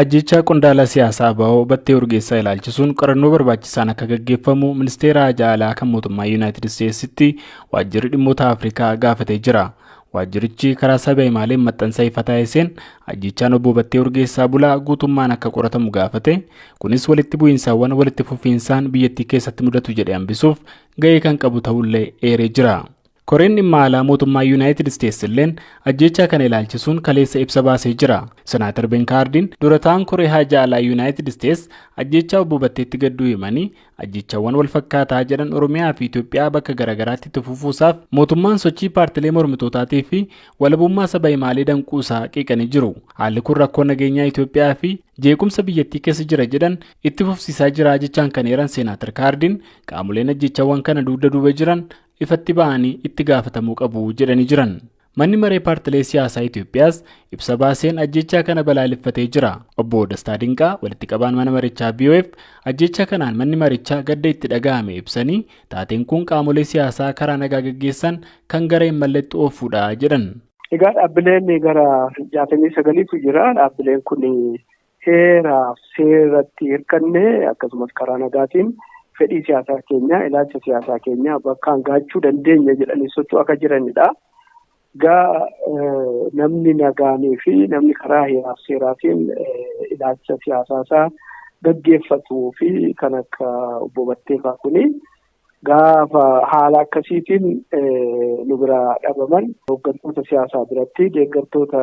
Ajjechaa qondaala siyaasaa Aba'oo Battee Urgeessaa ilaalchisuun qorannoo barbaachisaan akka gaggeeffamu ministeera Haajaalaa kan mootummaa Yuunaayitid Isteetsitti waajjirri dhimmoota Afrikaa gaafatee jira. Waajjirichi karaa saba himaaleen maxxansa ifa taasiseen ajjechaan obbo Battee Urgeessaa bulaa guutummaan akka qoratamu gaafate. Kunis walitti bu'iinsaawwan walitti fufiinsaan biyyattii keessatti mudatu jedhee hambisuuf ga'ee kan qabu ta'ullee eeree jira. Koreen dhimma alaa mootummaa Yuunaayitid Isteetsi illeen ajjechaa kana ilaalchisuun kaleessa ibsa baasee jira. Senaatar Ben Kaardiin dura ta'an koree Haajaalaa Yuunaayitid Isteetsi ajjechaa obbo Batteetti gadduu himanii ajjechaawwan wal fakkaataa jedhan Oromiyaa fi Itoophiyaa bakka garaagaraatti itti fufuusaaf mootummaan sochii paartilee mormitootaatii fi walabummaa saba himaalee danquusaa qeeqanii jiru. Haalli kun rakkoo nageenyaa Itoophiyaa fi jeequmsa biyyattii keessa jira jedhan itti fufsiisaa jira jechaan kan eeran Senaatar Kaardiin qaamoleen ajjechaawwan kana duuba jiran ifatti ba'anii itti gaafatamuu qabu jedhanii jiran. Manni maree paartilee siyaasaa Itoophiyaas ibsa baaseen ajjechaa kana balaaleffatee jira. Obbo Dastaa Dinqaa walitti qabaan mana marichaa BOF ajjechaa kanaan manni marichaa gadda itti dhaga'ame ibsanii taateen kun qaamolee siyaasaa karaa nagaa gaggeessan kan gara hin malletti oofuudha jedhan. Egaa dhaabbileen gara 69tu jira. Dhaabbileen kun seeratti hirkannee akkasumas karaa nagaatiin fedhii siyaasaa keenya ilaalcha siyaasaa keenya bakkaan gaachuu dandeenya jedhanii socho'uu akka jiranidha. Namni nagaanii fi namni karaa heeraa fi seeraatiin ilaalcha siyaasaa gaggeeffatuu fi kan akka obbo Battee fa'aa kuni gaafa haala akkasiitiin nu bira dhabaman hooggantoota siyaasaa biratti deeggartoota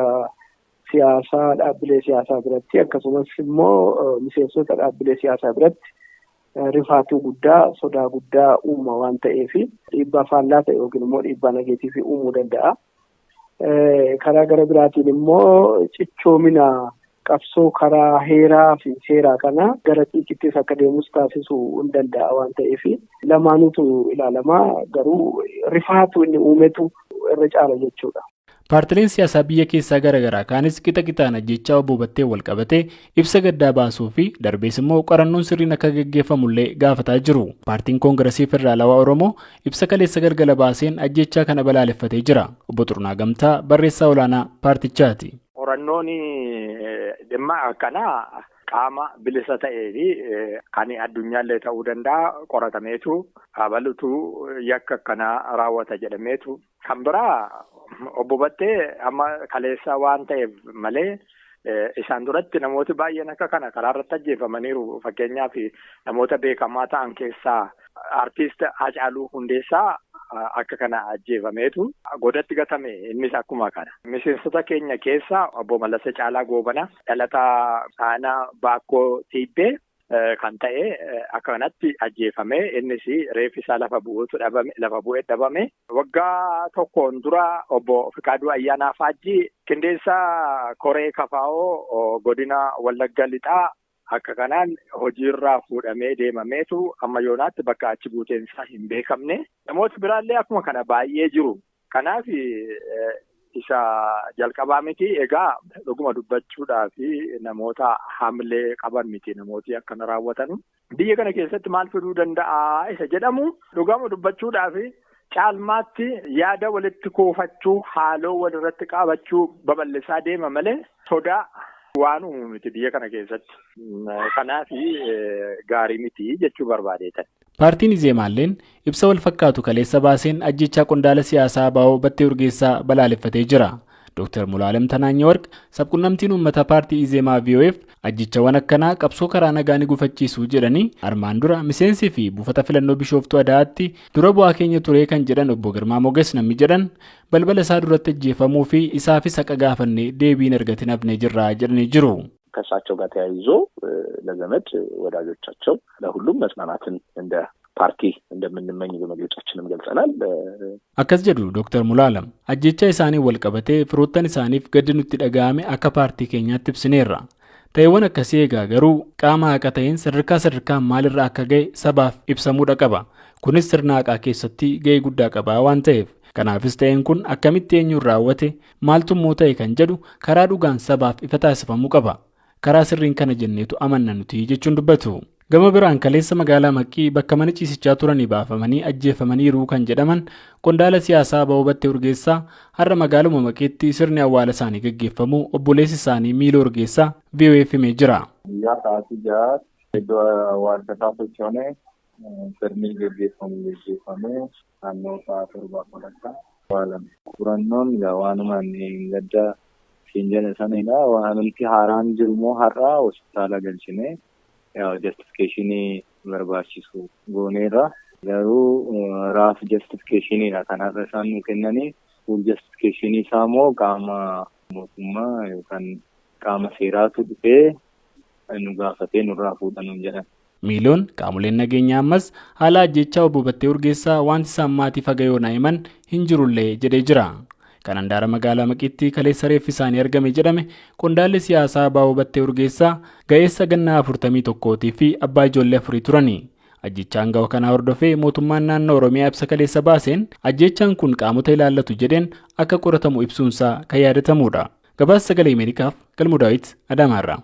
siyaasaa dhaabbilee siyaasaa biratti akkasumas immoo miseensota dhaabbilee siyaasaa biratti rifaatuu guddaa sodaa guddaa uuma waan ta'eef dhiibbaa faallaa ta'e yookiin immoo dhiibbaa negeetiivii uumuu danda'a. Karaa gara biraatiin immoo cichoomina qabsoo karaa heeraa fi seeraa kana gara xiqqittis akka deemus taasisuu hin danda'a waan ta'eef lamaanuutu ilaalamaa garuu rifaatuu inni uumetu irra caala jechuudha. Paartileen siyaasaa biyya keessaa garaagaraa kaanis qixa qixaan ajjechaa obbo Battee wal qabatee ibsa gaddaa baasuu fi darbees immoo qorannoon sirriin akka gaggeeffamullee gaafataa jiru. Paartiin Koongiresii Federaalawaa Oromoo ibsa kaleessa galgala baaseen ajjechaa kana balaaleffatee jira. Obbo Xurnaa Gamtaa barreessaa olaanaa paartichaati. Qorannoon dhimma akkanaa qaama bilisa ta'ee fi kan addunyaallee ta'uu danda'a qoratameetu abalutu yakka akkanaa raawwata jedhameetu kan biraa. Obbo Battee amma kaleessa waan ta'eef malee isaan duratti namooti baay'een akka kana karaa irratti ajjeefamaniiru. Fakkeenyaaf namoota beekamaa ta'an keessaa artiist Hacaaluu Hundeessaa akka kana ajjeefameetu godatti gatame innis akkuma kana. Miseensota keenya keessaa obbo Mallasee Caalaa Goobana dhalataa aanaa Baakkoo Tiibbee kan ta'e akka kanatti ajjeefame innis reeffi isaa lafa bu'ee dhabame. Waggaa tokkoon dura obbo Fiqaaduu Ayyaanaa Faajjii qindeessaa Koree Kafaa'oo godina Wallagga Lixaa akka kanaan hojiirraa fuudhamee deemameetu amma yoonaatti bakka achi buuteensaa hin beekamne. Namooti biraallee akkuma kana baay'ee jiru. Kanaaf isa jalqabaa miti. Egaa dhuguma dubbachuudhaa fi namoota hamlee qaban miti namooti akkana raawwatan. Biyya kana keessatti maal fiduu danda'a isa jedhamu dhugama dubbachuudhaa fi caalmaatti yaada walitti kuufachuu haaloo walirratti qabachuu babal'isaa deema malee sodaa waan uumu miti biyya kana keessatti. Kanaaf gaarii miti jechuu barbaadeetan. Paartiin Izeemaalleen ibsa wal fakkaatu kaleessa baaseen ajjechaa qondaala siyaasaa Aba'oo Battee Urgeessaa balaaleffatee jira. Dr. Mulaalem Tanaanyawarq sabquunnamtiin uummata paartii Izeemaa VOF ajjechawwan akkanaa qabsoo karaa nagaa ni gufachiisuu jedhanii armaan dura miseensi fi buufata filannoo Bishooftuu Adaatti dura bu'aa keenya ture kan jedhan obbo Girmaa Moges namni jedhan balbala isaa duratti ajjeefamuu fi isaafis haqa gaafannee deebiin argatin hafnee jirra jedhanii jiru. ከእሳቸው ጋር ተያይዞ ለዘመድ ወዳጆቻቸው ለሁሉም መጽናናትን እንደ ፓርቲ እንደምንመኝ በመግለጫችንም ገልጸናል። አከስ ጀዱ ዶክተር ሙላለም አጀቻ ኢሳኒ ወልቀበቴ ፍሮተን ኢሳኒፍ ገድኑ ትደጋሜ አከ ፓርቲ ኬኛት ትብስኔራ ተይወን አከሲ ጋገሩ ቃማ አቀተይን ስርካ ማልራ አከገይ ሰባፍ ኢብሰሙ ደቀባ ኩንስ ስርናቃ ኬሰቲ ገይ ጉዳ ቀባ ዋንተይፍ kanaafis ta'een kun akkamitti eenyuun raawwate maaltummoo ta'e kan jedhu karaa dhugaan sabaaf ifa taasifamuu qaba. Karaa sirriin kana jenneetu amanna nuti jechuun dubbatu. Gama biraan kaleessa magaalaa Maqii bakka mana ciisichaa turanii baafamanii ajjeefamaniiru kan jedhaman qondaala siyaasaa Aba'oo Battee Urgeessaa har'a magaaluma Maqiitti sirni awwaala isaanii gaggeeffamu obboleessi isaanii Miiloo Urgeessaa VOA'f himee jira. Guyyaa sa'aatii jahaatti iddoo awwaalchataa sochoonee sirni gaggeeffamee naannoo sa'a 7:00 awwaalame. Furannoon waanuma hin gadda siin jedhe sanidha. Waanumti haaraan jirummoo har'a hospitaala galchine justificationii barbaachisu gooneerra. Garuu raaf justificationidha kan har'a isaan nu kennanii. Fuul justificationii isaa immoo qaama mootummaa yookaan qaama seeraatu dhufee nu gaafatee nurraa fuudhanuun jedhan. Miiloon qaamoleen nageenyaa ammas haala ajjechaa obbo Battee Urgeessaa wanti isaan maatii fagayoo naa himan hin jirullee jedhee jira. Kan handaara magaalaa Maqiitti kaleessa reeffi isaanii argame jedhame qondaalli siyaasaa Aba'oo Battee Urgeessaa ga'eessa gannaa 41 fi abbaa ijoollee 4 turani. Ajjechaan gawa kanaa hordofee mootummaan naannoo Oromiyaa ibsa kaleessa baaseen ajjechaan kun qaamota ilaallatu jedheen akka qoratamu ibsuunsaa kan yaadatamudha. Gabaasa Sagalee Ameerikaaf Galmuu Daawit Adaamaarraa.